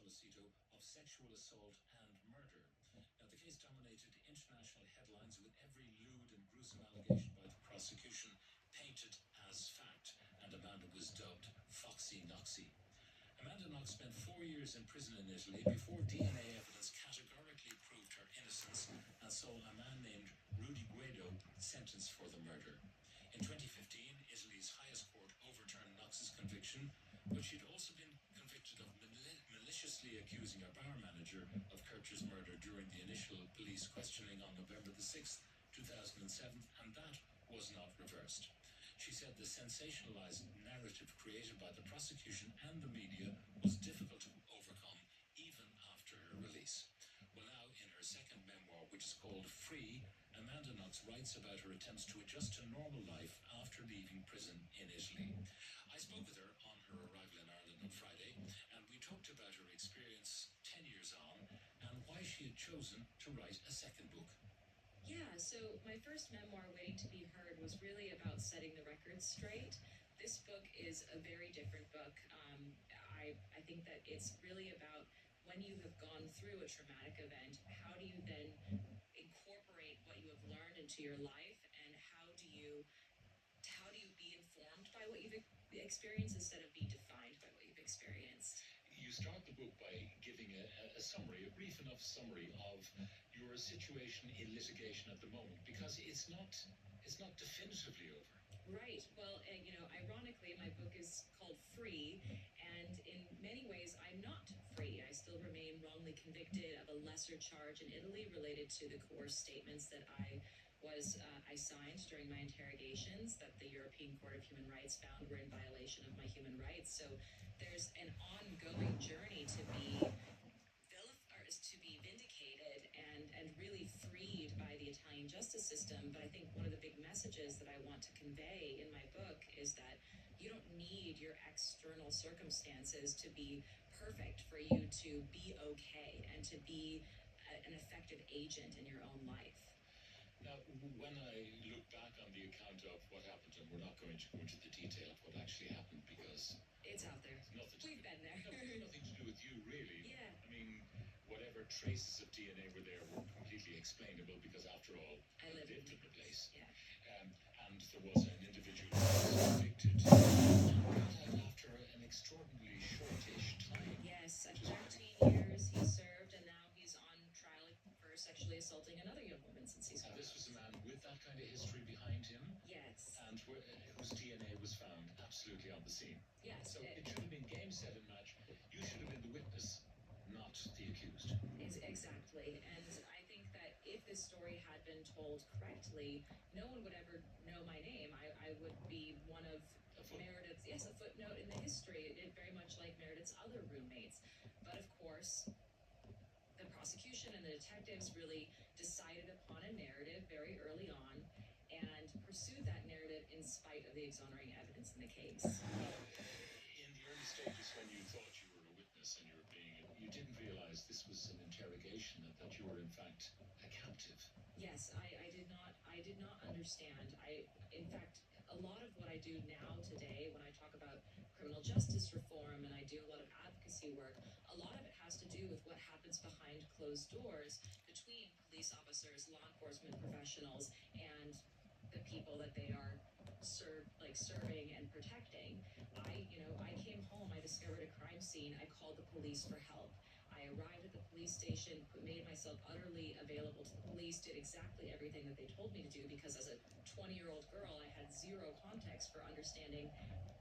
of sexual assault and murder. Now, the case dominated international headlines with every lewd and gruesome allegation by the prosecution painted as fact, and Amanda was dubbed Foxy Noxy. Amanda Knox spent 4 years in prison in Italy before DNA evidence categorically proved her innocence and saw a man named Rudy Guido sentenced for the murder. In 2015, Italy's highest court overturned Knox's conviction, but she'd also been convicted of maliciously accusing a bar manager of Kircher's murder during the initial police questioning on November the 6th, 2007, and that was not reversed. She said the sensationalized narrative created by the prosecution and the media was difficult to overcome even after her release. Well, now, in her second memoir, which is called Free, Amanda Knox writes about her attempts to adjust to normal life after leaving prison in Italy. I spoke with her on her arrival in Ireland on Friday, and we talked about her experience 10 years on and why she had chosen to write a second book. Yeah, so my first memoir, Waiting to Be Heard, was really about setting the record straight. This book is a very different book. I think that it's really about when you have gone through a traumatic event, how do you then incorporate what you have learned into your life, and how do you be informed by what you've experienced instead of be defined by what you've experienced? You start the book by giving a summary, a brief enough summary of your situation in litigation at the moment, because it's not definitively over. Right. Well, ironically, my book is called Free, and in many ways, I'm not free. I still remain wrongly convicted of a lesser charge in Italy related to the coerced statements that I signed during my interrogations that the European Court of Human Rights found were in violation of my human rights. So there's an ongoing journey to be vindicated and really freed by the Italian justice system. But I think one of the big messages that I want to convey in my book is that you don't need your external circumstances to be perfect for you to be okay and to be an effective agent in your own life. Now, when I look back on the account of what happened, and we're not going to go into the detail of what actually happened because it's out there. We've been there. Nothing to do with you, really. Yeah. I mean, whatever traces of DNA were there were completely explainable because, after all, I lived in the place. Yeah. And there was an individual who was convicted after an extraordinarily shortish time. Yes, 13 years he served, and now he's on trial for sexually assaulting another young woman since he's. And this was a man with that kind of history behind him. Yes. And whose DNA was found absolutely on the scene. Yes. So it should have been game, set, and match. You should have been the witness, not the accused. Exactly. And I think that if this story had been told correctly, no one would ever know my name. I would be one of Meredith's, a footnote in the history, very much like Meredith's other roommates. But of course, the prosecution and the detectives really decided upon a narrative very early on and pursued that narrative in spite of the exonerating evidence in the case. In the early stages, when you thought you were a witness and you didn't realize this was an interrogation and that you were in fact a captive. Yes, I did not understand. In fact, a lot of what I do now today, when I talk about criminal justice reform and I do a lot of advocacy work, a lot of it has to do with what happens behind closed doors between police officers, law enforcement professionals, and the people that they are serving and protecting. I came home, I discovered a crime scene, I called the police for help. I arrived at the police station, made myself utterly available to the police, did exactly everything that they told me to do, because as a 20-year-old girl, I had zero context for understanding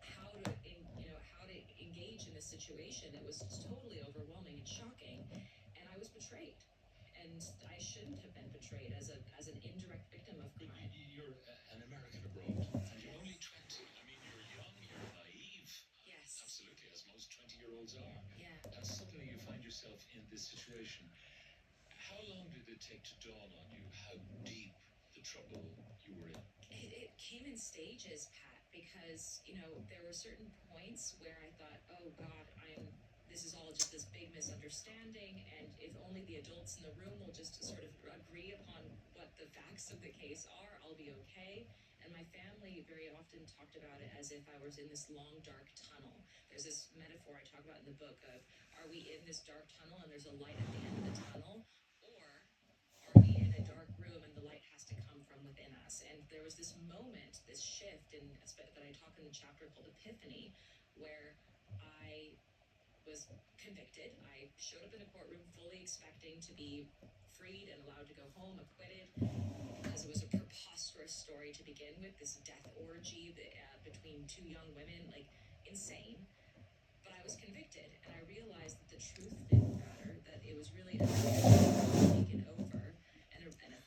how to engage in this situation. It was totally overwhelming and shocking, and I was betrayed. And I shouldn't have been betrayed as an indirect victim of crime. You're an American abroad, and you're only 20. I mean, you're young, you're naive. Yes. Absolutely, as most 20-year-olds are. Yeah. And suddenly you find yourself in this situation. How long did it take to dawn on you how deep the trouble you were in? It came in stages, Pat, because, there were certain points where I thought, oh God, this is all just this big misunderstanding, and if only the adults in the room will just sort of agree upon what the facts of the case are, I'll be okay. And my family very often talked about it as if I was in this long, dark tunnel. There's this metaphor I talk about in the book of Are we in this dark tunnel and there's a light at the end of the tunnel? Or are we in a dark room and the light has to come from within us? And there was this moment, this shift that I talk in the chapter called Epiphany, where I was convicted. I showed up in a courtroom fully expecting to be freed and allowed to go home, acquitted, because it was a preposterous story to begin with, this death orgy between two young women, like insane. But I was convicted, and I realized that the truth didn't matter, that it was really a narrative taken over, and a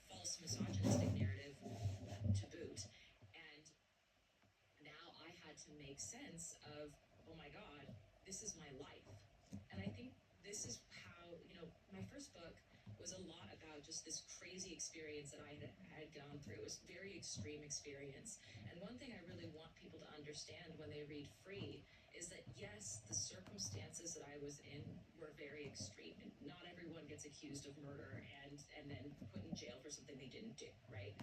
false misogynistic narrative to boot. And now I had to make sense of, oh my God, this is my life. And I think this is how, my first book was a lot about just this crazy experience that I had gone through. It was a very extreme experience. And one thing I really want people to understand when they read Free is that, yes, the circumstances that I was in were very extreme. And not everyone gets accused of murder and then put in jail for something they didn't do, right?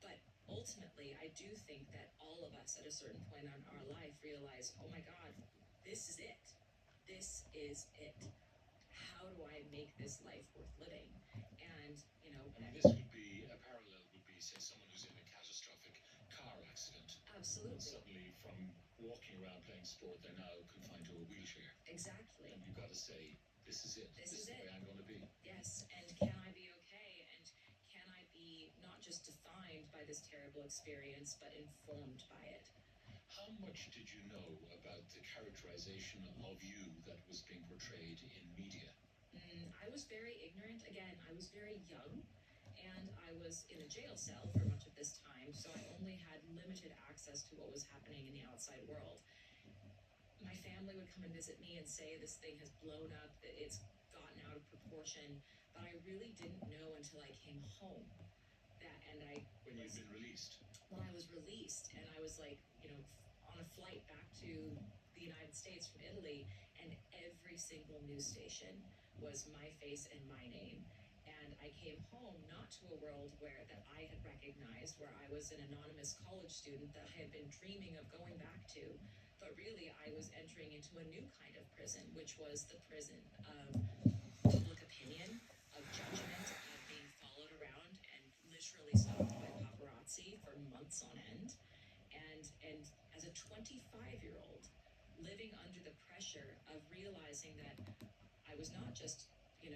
But ultimately, I do think that all of us at a certain point in our life realize, oh my God, this is it. This is it. How do I make this life worth living? And, This would be a parallel, would be, say, someone who's in a catastrophic car accident. Absolutely. Suddenly, from walking around playing sport, they're now confined to a wheelchair. Exactly. And you've got to say, this is it. This is the it. way I'm going to be. Yes. And can I be okay? And can I be not just defined by this terrible experience, but informed by it? How much did you know about the characterization of you that was being portrayed in media? I was very ignorant. Again, I was very young, and I was in a jail cell for much of this time, so I only had limited access to what was happening in the outside world. My family would come and visit me and say this thing has blown up, that it's gotten out of proportion, but I really didn't know until I came home. When you'd been released? When I was released, and I was like, on a flight back to the United States from Italy, and every single news station was my face and my name. And I came home not to a world that I had recognized, where I was an anonymous college student that I had been dreaming of going back to, but really I was entering into a new kind of prison, which was the prison of public opinion, of judgment, of being followed around and literally stopped by paparazzi for months on end. And as a 25-year-old, living under the pressure of realizing that I was not just, an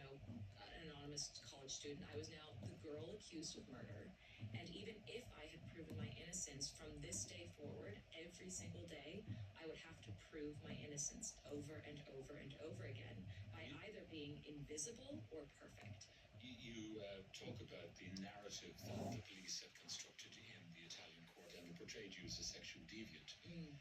anonymous college student, I was now the girl accused of murder. And even if I had proven my innocence from this day forward, every single day, I would have to prove my innocence over and over and over again by either being invisible or perfect. You talk about the narrative that the police had constructed in the Italian court, and they portrayed you as a sexual deviant. And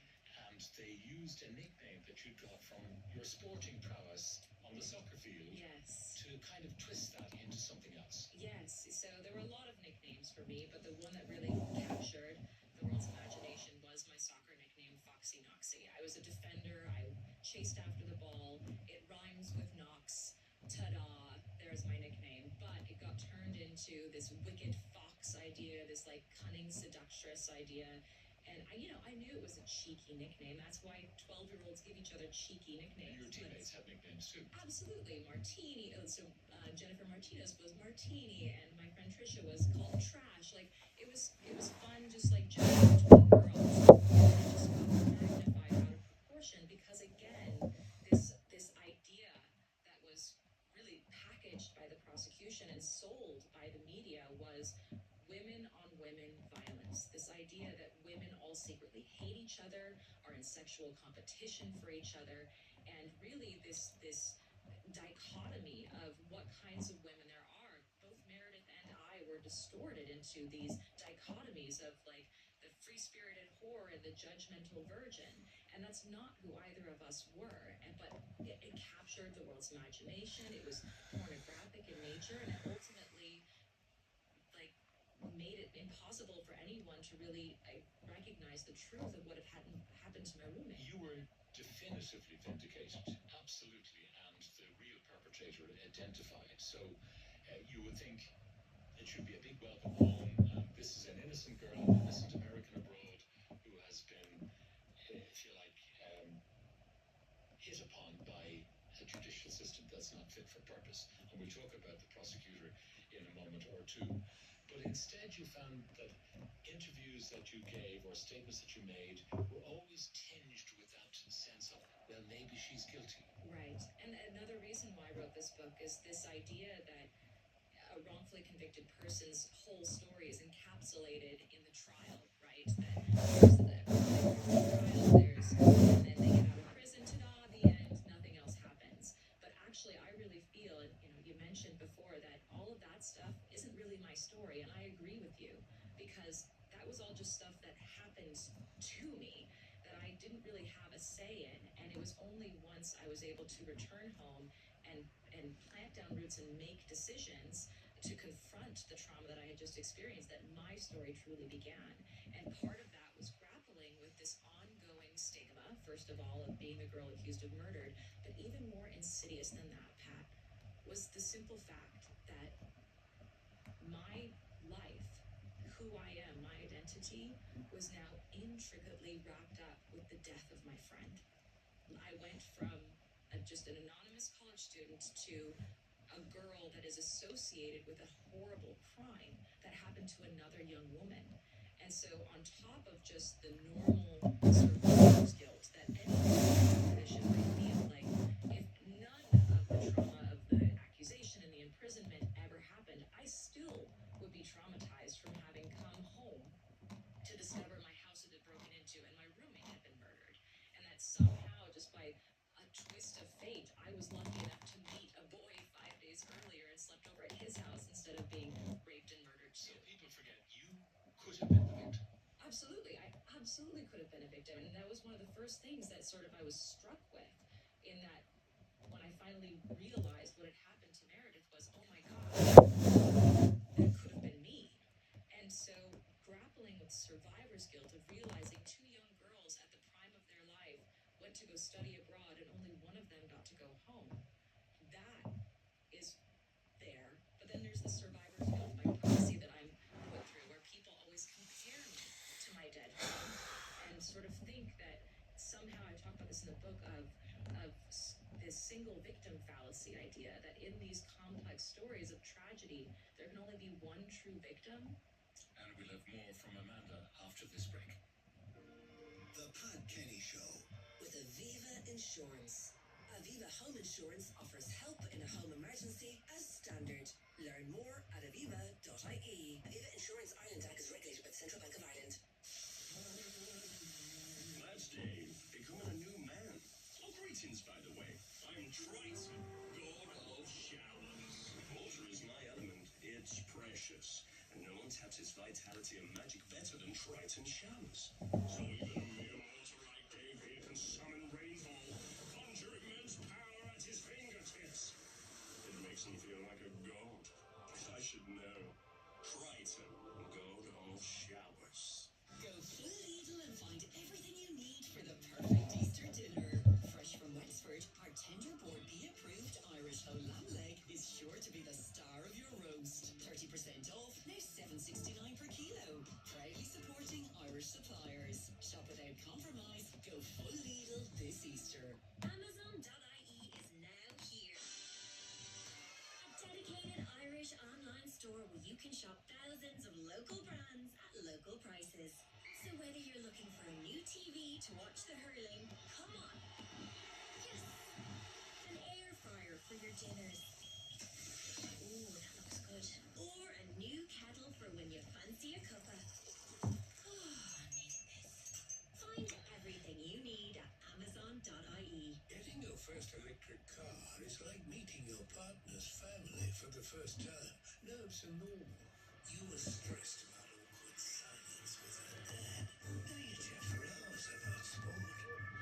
they used a nickname that you got from your sporting prowess on the soccer field. Yes. To kind of twist that into something else. Yes. So there were a lot of nicknames for me, but the one that really captured the world's imagination was my soccer nickname, Foxy Noxy. I was a defender. I chased after the ball. It rhymes with Knox. Ta-da! There's my nickname. But it got turned into this wicked fox idea, this like cunning seductress idea. And I knew it was a cheeky nickname. That's why 12-year-olds give each other cheeky nicknames. And your teammates had nicknames too. Absolutely. Martini. Jennifer Martinez was Martini, and my friend Trisha was called Trash. Like, it was fun, just like joking between girls. And it just got magnified out of proportion because, again, this idea that was really packaged by the prosecution and sold by the media was women on women violence. This idea that women all secretly hate each other, are in sexual competition for each other, and really this dichotomy of what kinds of women there are. Both Meredith and I were distorted into these dichotomies of like the free-spirited whore and the judgmental virgin, and that's not who either of us were. But it captured the world's imagination. It was pornographic in nature, and it ultimately like made it impossible for anyone to really recognize the truth of what had happened to my roommate. You were definitively vindicated, absolutely, and the real perpetrator identified. So you would think it should be a big welcome home. This is an innocent girl, an innocent American abroad who has been, if you like, hit upon by judicial system that's not fit for purpose. And we'll talk about the prosecutor in a moment or two. But instead, you found that interviews that you gave or statements that you made were always tinged with that sense of, well, maybe she's guilty. Right. And another reason why I wrote this book is this idea that a wrongfully convicted person's whole story is encapsulated in the trial, right? That there's the trial, and then they get out of prison, ta-da, the end, nothing else happens. But actually, I really feel, and you mentioned before that all of that stuff isn't really my story, and I agree with you because that was all just stuff that happened to me that I didn't really have a say in, and it was only once I was able to return home and plant down roots and make decisions to confront the trauma that I had just experienced that my story truly began. And part of that was grappling with this ongoing stigma, first of all, of being the girl accused of murder, but even more insidious than that, Pat, was the simple fact that my life, who I am, my identity, was now intricately wrapped up with the death of my friend. I went from just an anonymous college student to a girl that is associated with a horrible crime that happened to another young woman. And so, on top of just the normal survivor's guilt that any position might feel, like if none of the trauma of the accusation and the imprisonment ever happened, I still would be traumatized from having come home to discover my house had been broken into and my roommate had been murdered. And that somehow, just by a twist of fate, I was lucky enough to meet a boy 5 days earlier and slept over at his house instead of being raped and murdered too. So people forget you could have been the victim. Absolutely. I absolutely could have been a victim. And that was one of the first things that sort of I was struck with in that when I finally realized what had happened to Meredith was, oh my God, that could have been me. And so grappling with survivor's guilt of realizing two young girls at the prime of their life went to go study abroad and only one of them got to go home. That is there. But then there's the survivor's guilt, my prophecy that I'm put through, where people always compare me to my dead friend and sort of think that somehow, I talk about this in the book, of this single victim fallacy idea that in these complex stories of tragedy, there can only be one true victim. And we'll have more from Amanda after this break. The Pat Kenny Show with Aviva Insurance. Aviva Home Insurance offers help in a home emergency as standard. Learn more at aviva.ie. Aviva Insurance Ireland Act is regulated by the Central Bank of Ireland. That's Dave, becoming a new man. Oh, greetings, by the way. I'm Triton, god of showers. Water is my element. It's precious. And no one taps its vitality and magic better than Triton showers. So even a mere mortal like Dave here can summon rainfall, conjuring men's power at his fingertips. It makes him feel like a god. I should know. Triton, god of showers. Go full Lidl and find everything you need for the perfect Easter dinner. Fresh from Wexford, our tender board B-approved Irish whole lamb leg is sure to be the star of your roast. 30% off, now $7.69 per kilo. Proudly supporting Irish suppliers. Shop without compromise. Go full Lidl this Easter. Amazon.ie is now here. A dedicated Irish online store where you can shop thousands of local brands at local prices. So whether you're looking for a new TV to watch the hurling, come on. Yes! An air fryer for your dinners. Ooh, that looks good. Or a new kettle for when you fancy a cuppa. Oh, need this. Find everything you need at Amazon.ie. Getting your first electric car is like meeting your partner's family for the first time. Nerves are normal. You were stressed about awkward silence with her dad. Now you chat for hours about sport.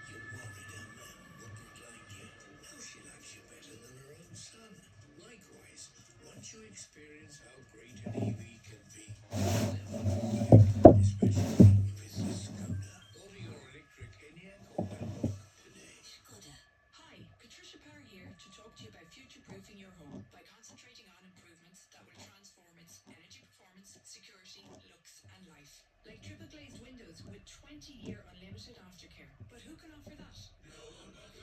You worried her mum wouldn't like you. Now she likes you better than her own son. Likewise, once you experience how great an EV can be, you'll never go back, especially if it's a Skoda. Order your electric Enyaq or Wellbrook today. Skoda. Hi, Patricia Parr here to talk to you about future-proofing your home by concentrating on improvements that will transform its energy performance, security, looks and life. Like triple glazed windows with 20-year unlimited aftercare. But who can offer that? No one but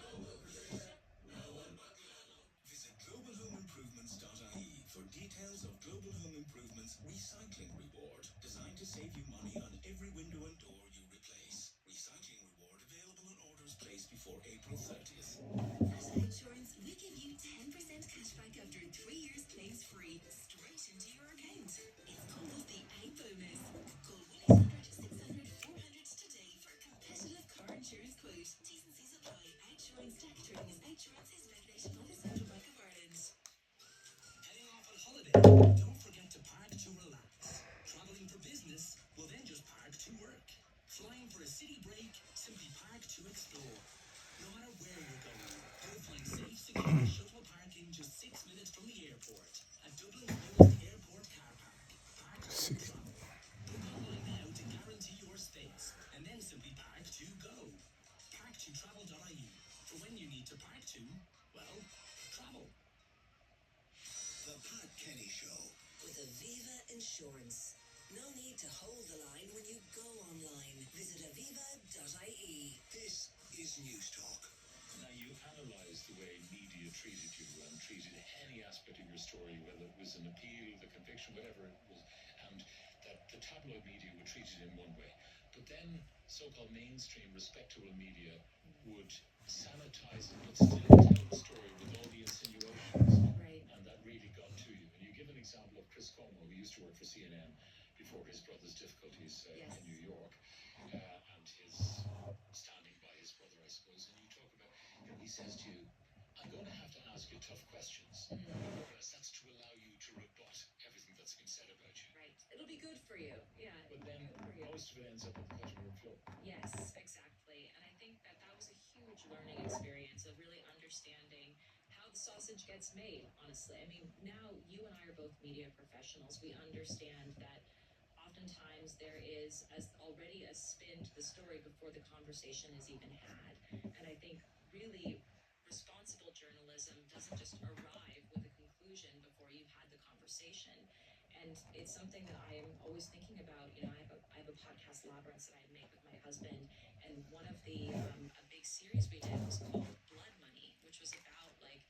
recycling reward designed to save you money on every window and door you replace. Recycling reward available on orders placed before April 30th. At Insurance, we give you 10% cashback after 3 years claims free, straight into your account. It's called the Ag Bonus. Call 1-800-600-400 today for a competitive car insurance quote. T's and C's apply. Insurance tax trading is insurance is regulated by the Central Bank of Ireland. Heading off on holiday? Don't forget to park to relax. Traveling for business? Well, then just park to work. Flying for a city break? Simply park to explore. No matter where you're going, you'll find safe, secure shuttle parking just 6 minutes from the airport. At Dublin's newest airport car park. Park to travel. Book online now to guarantee your space, and then simply park to go. Park2travel.ie. For when you need to park to, well, travel. The Pat Kenny Show. With Aviva Insurance. No need to hold the line when you go online. Visit aviva.ie. This is News Talk. Now, you analysed the way media treated you and treated any aspect of your story, whether it was an appeal, the conviction, whatever it was, and that the tabloid media would treat it in one way. But then so-called mainstream, respectable media would sanitize it, but still tell the story with all the insinuations. Right. And that really got to you. And you give an example of Chris Cuomo, who used to work for CNN before his brother's difficulties Yes. in New York, and his standing by his brother, I suppose. And you talk about, he says to you, I'm going to have to ask you tough questions, because that's to allow you to rebut everything that's been said about you. Right. It'll be good for you. Yeah. But then good for you. most of it ends up on the cutting room floor. Yes, exactly. And I think that that was a huge learning experience of really understanding how the sausage gets made, honestly. I mean, now you and I are both media professionals. We understand that oftentimes there is already a spin to the story before the conversation is even had. And I think really responsible journalism doesn't just arrive with a conclusion before you've had the conversation. And it's something that I am always thinking about. You know, I have a podcast, Labyrinths, that I make with my husband, and one of the a big series we did was called Blood Money, which was about like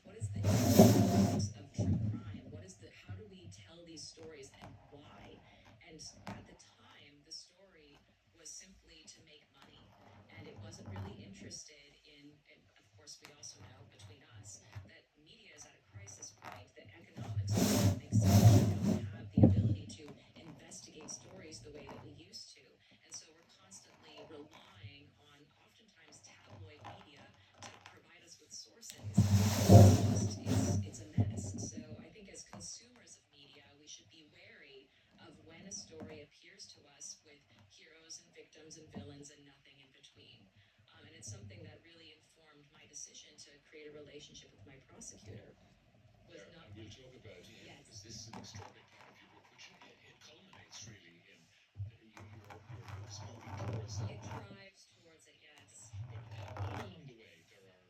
what is the importance of true crime? How do we tell these stories and why? And at the time, the story was simply to make money, and it wasn't really interested in. And of course, we also know between us that media is at a crisis point. That economics doesn't make sense. We don't have the ability to investigate stories the way that we used to, and so we're constantly relying on oftentimes tabloid media to provide us with sources. It's a mess. So I think as consumers of media, we should be wary of when a story appears to us with heroes and victims and villains and nothing in between. And it's something that really informed my decision to create a relationship with my prosecutor. And we'll talk about it, Yes. because this is an extraordinary part of your book, which it culminates really in your book's moving towards that. It drives towards it, yes. But all along the way, there are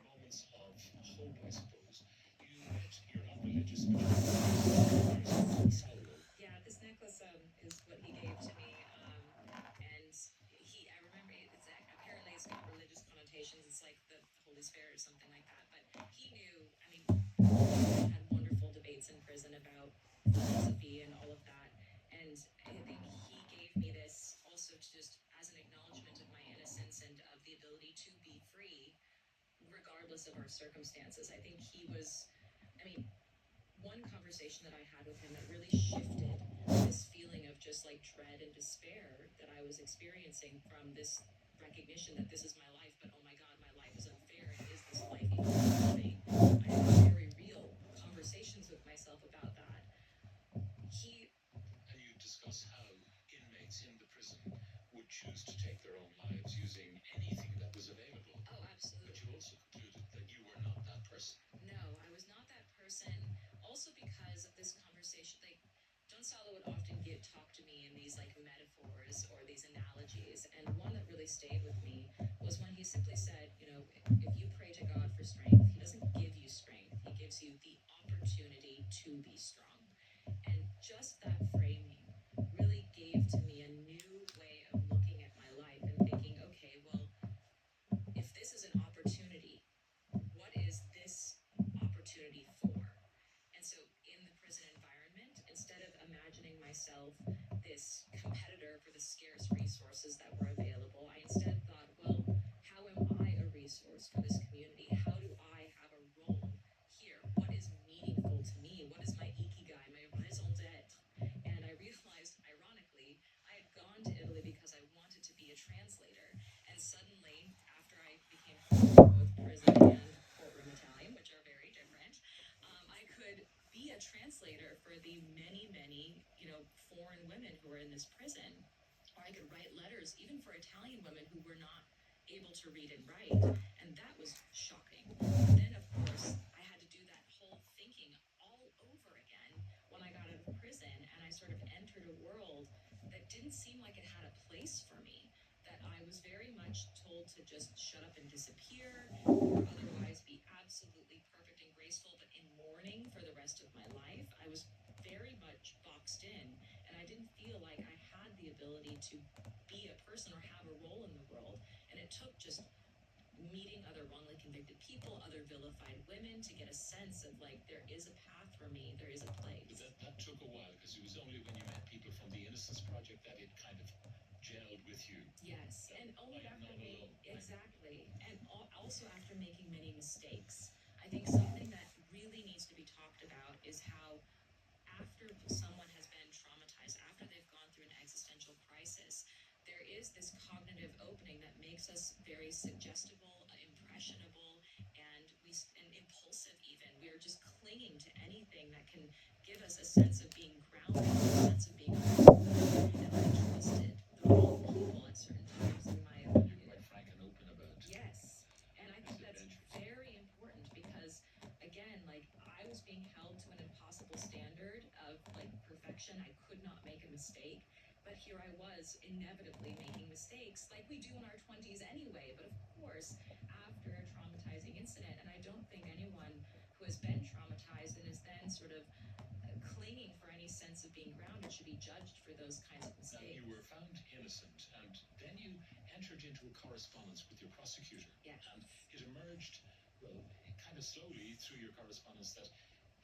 moments of hope, I suppose. You met, you're not religious, but you're Salvo. Yeah, this necklace is what he gave to me, and I remember apparently it's got religious connotations. It's like the Holy Spirit or something like that. But he knew. I mean, we had wonderful debates in prison about philosophy and all of that, and I think he gave me this also to just as an acknowledgement of my innocence and of the ability to be free, regardless of our circumstances. I think he was. I mean, one conversation that I had with him that really shifted this feeling of just like dread and despair that I was experiencing from this recognition that this is my life, but oh my God, my life is unfair, and is this life even worth living? I had very real conversations with myself about that. And you discuss how inmates in the prison would choose to take their own lives using anything that was available. Oh, absolutely. But you also concluded that you were not that person. No, I was not that person. Also because of this conversation, like John Salo would often talk to me in these like metaphors or these analogies, and one that really stayed with me was when he simply said, you know, if you pray to God for strength, He doesn't give you strength; He gives you the opportunity to be strong. And just that framing really gave to me a new way of looking at my life and thinking, okay, well, if this is an opportunity, what is this opportunity for? And so in the prison environment, myself this competitor for the scarce resources that were available. I instead thought, well, how am I a resource for this community? How do I have a role here? What is meaningful to me? What is my ikigai, my raison d'etre? And I realized, ironically, I had gone to Italy because I wanted to be a translator. And suddenly, after I became both prison and courtroom Italian, which are very different, I could be a translator for the many, many, foreign women who were in this prison. Or I could write letters, even for Italian women who were not able to read and write. And that was shocking. Then, of course, I had to do that whole thinking all over again when I got out of prison. And I sort of entered a world that didn't seem like it had a place for me. That I was very much told to just shut up and disappear, or otherwise be absolutely perfect and graceful, but in mourning for the rest of my life. I was very much boxed in, and I didn't feel like I had the ability to be a person or have a role in the world. And it took just meeting other wrongly convicted people, other vilified women, to get a sense of like, there is a path for me, there is a place. But that took a while, because it was only when you met people from the Innocence Project that it kind of gelled with you. Yes, and only after exactly, and also after making many mistakes. I think something that really needs to be talked about is how after someone has been traumatized, after they've gone through an existential crisis, there is this cognitive opening that makes us very suggestible, impressionable, and impulsive even. We are just clinging to anything that can give us a sense of being grounded, a sense of being understood. And I trusted the wrong people at certain times in my You're quite frank and open about. Yes. And I think that's very important because, again, like I was being held to an impossible standard of like perfection. I could not make a mistake. But here I was inevitably making mistakes like we do in our 20s anyway. But of course, after a traumatizing incident, and I don't think anyone who has been traumatized and is then sort of clinging for any sense of being grounded should be judged for those kinds of Now, mistakes. you were found innocent, and then you entered into a correspondence with your prosecutor. Yes. And it emerged, well, kind of slowly through your correspondence that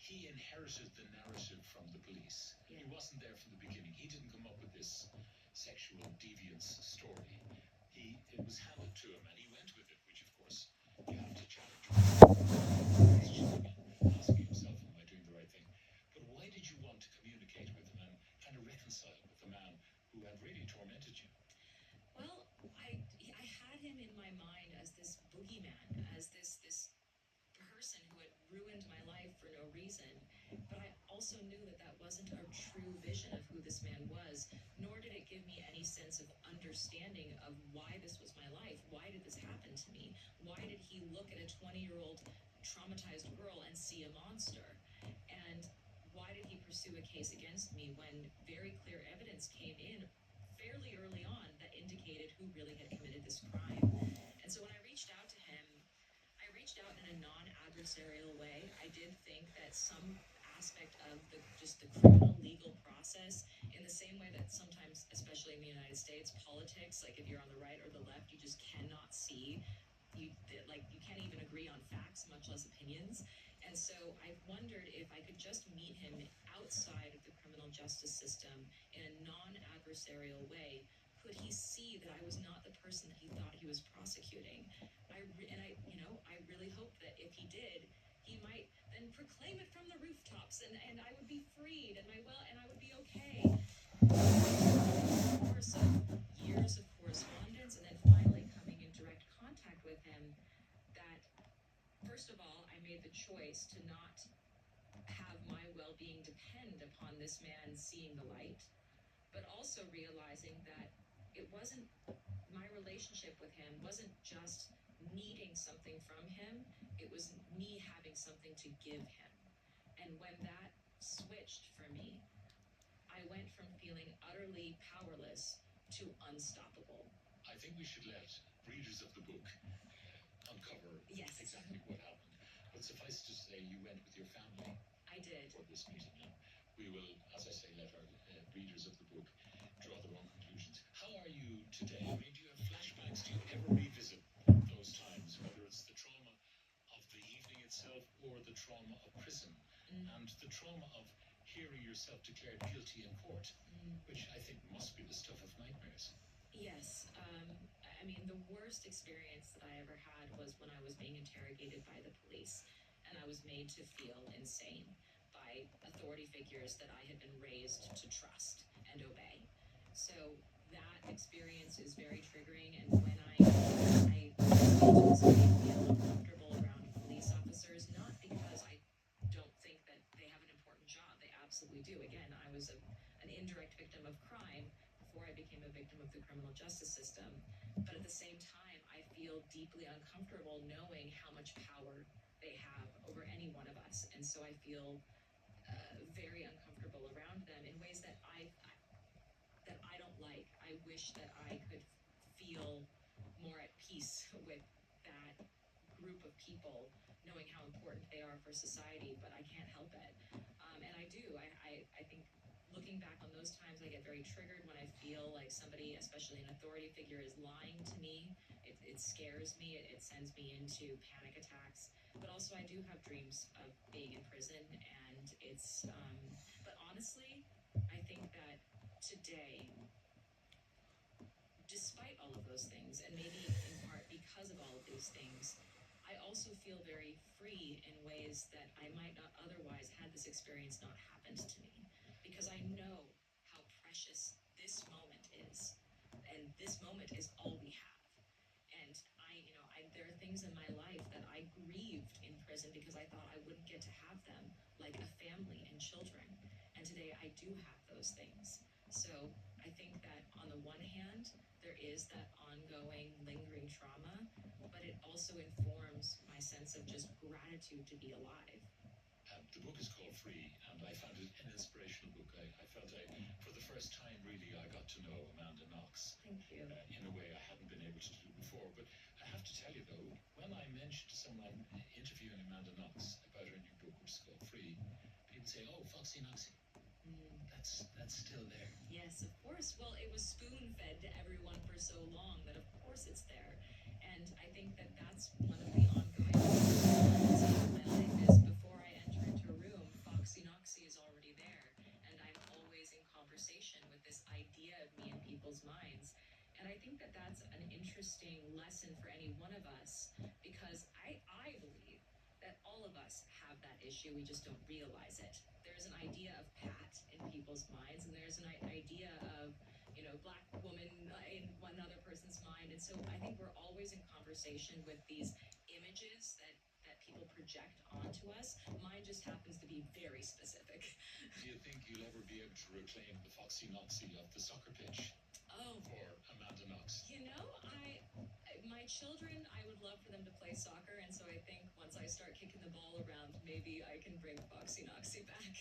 he inherited the narrative from the police. Yeah. He wasn't there from the beginning. He didn't come up with this sexual deviance story. It was handed to him, and he went with it, which, of course, you have to challenge. Questioning and asking himself, am I doing the right thing? But why did you want to communicate with him and kind of reconcile with the man who had really tormented you? Well, I had him in my mind as this boogeyman, as this person who had ruined my life for no reason. But I also knew that that wasn't a true vision of who this man was, nor did it give me any sense of understanding of why this was my life. Why did this happen to me? Why did he look at a 20-year-old traumatized girl and see a monster? And why did he pursue a case against me when very clear evidence came in fairly early on that indicated who really had committed this crime? And so when I reached out to him, I reached out in a non-adversarial way. I did think that some aspect of just the criminal legal process, in the same way that sometimes, especially in the United States, politics, like if you're on the right or the left, you just cannot see. You can't even agree on facts, much less opinions. And so I wondered if I could just meet him outside of the criminal justice system in a non-adversarial way. Could he see that I was not the person that he thought he was prosecuting? I really hope that if he did, he might then proclaim it from the rooftops, and I would be freed, and I would be okay. The course of years of correspondence, and then finally coming in direct contact with him, that first of all, I made the choice to not have my well-being depend upon this man seeing the light, but also realizing that it wasn't my relationship with him wasn't just needing something from him, it was me having something to give him. And when that switched for me, I went from feeling utterly powerless to unstoppable. I think we should let readers of the book uncover exactly what happened. But suffice to say, you went with your family. I did. For this meeting, and we will, as I say, let our readers of the book draw their own conclusions. How are you today? I mean, do you have flashbacks? Do you ever revisit those times, whether it's the trauma of the evening itself or the trauma of prison and the trauma of hearing yourself declared guilty in court, which I think must be the stuff of nightmares. Yes. I mean, the worst experience that I ever had was when I was being interrogated by the police, and I was made to feel insane by authority figures that I had been raised to trust and obey. So that experience is very triggering, and when I feel uncomfortable around police officers, not because I don't think that they have an important job. They absolutely do. Again, I was an indirect victim of crime before I became a victim of the criminal justice system. But at the same time, I feel deeply uncomfortable knowing how much power they have over any one of us. And so I feel very uncomfortable around them in ways that I don't like. I wish that I could feel more at peace with that group of people, knowing how important they are for society, but I can't help it. And I do. I think looking back on those times, I get very triggered when I feel like somebody, especially an authority figure, is lying to me. It scares me. It sends me into panic attacks. But also, I do have dreams of being in prison, and but honestly, I think that today, despite all of those things, and maybe in part because of all of these things, I also feel very free in ways that I might not otherwise had this experience not happened to me. Because I know how precious this moment is. And this moment is all we have. And there are things in my life that I grieved in prison because I thought I wouldn't get to have them, like a family and children. And today I do have those things. So I think that on the one hand, there is that ongoing, lingering trauma, but it also informs my sense of just gratitude to be alive. The book is called Free, and I found it an inspirational book. I felt for the first time, really, I got to know Amanda Knox. Thank you. In a way I hadn't been able to do before. But I have to tell you, though, when I mentioned to someone interviewing Amanda Knox about her new book, which is called Free, people say, oh, Foxy Knoxy. That's still there. Yes, of course. Well, it was spoon-fed to everyone for so long that of course it's there. And I think that that's one of the ongoing things in my life is before I enter into a room, Foxy Knoxy is already there. And I'm always in conversation with this idea of me in people's minds. And I think that that's an interesting lesson for any one of us because I believe that all of us have that issue. We just don't realize it. There's an idea of Pat in people's minds, and there's an idea of, black woman in one other person's mind. And so I think we're always in conversation with these images that people project onto us. Mine just happens to be very specific. Do you think you'll ever be able to reclaim the Foxy Knoxy of the soccer pitch? Oh. For Amanda Knox? My children, I would love for them to play soccer, and so I think once I start kicking the ball around, maybe I can bring Foxy Knoxy back.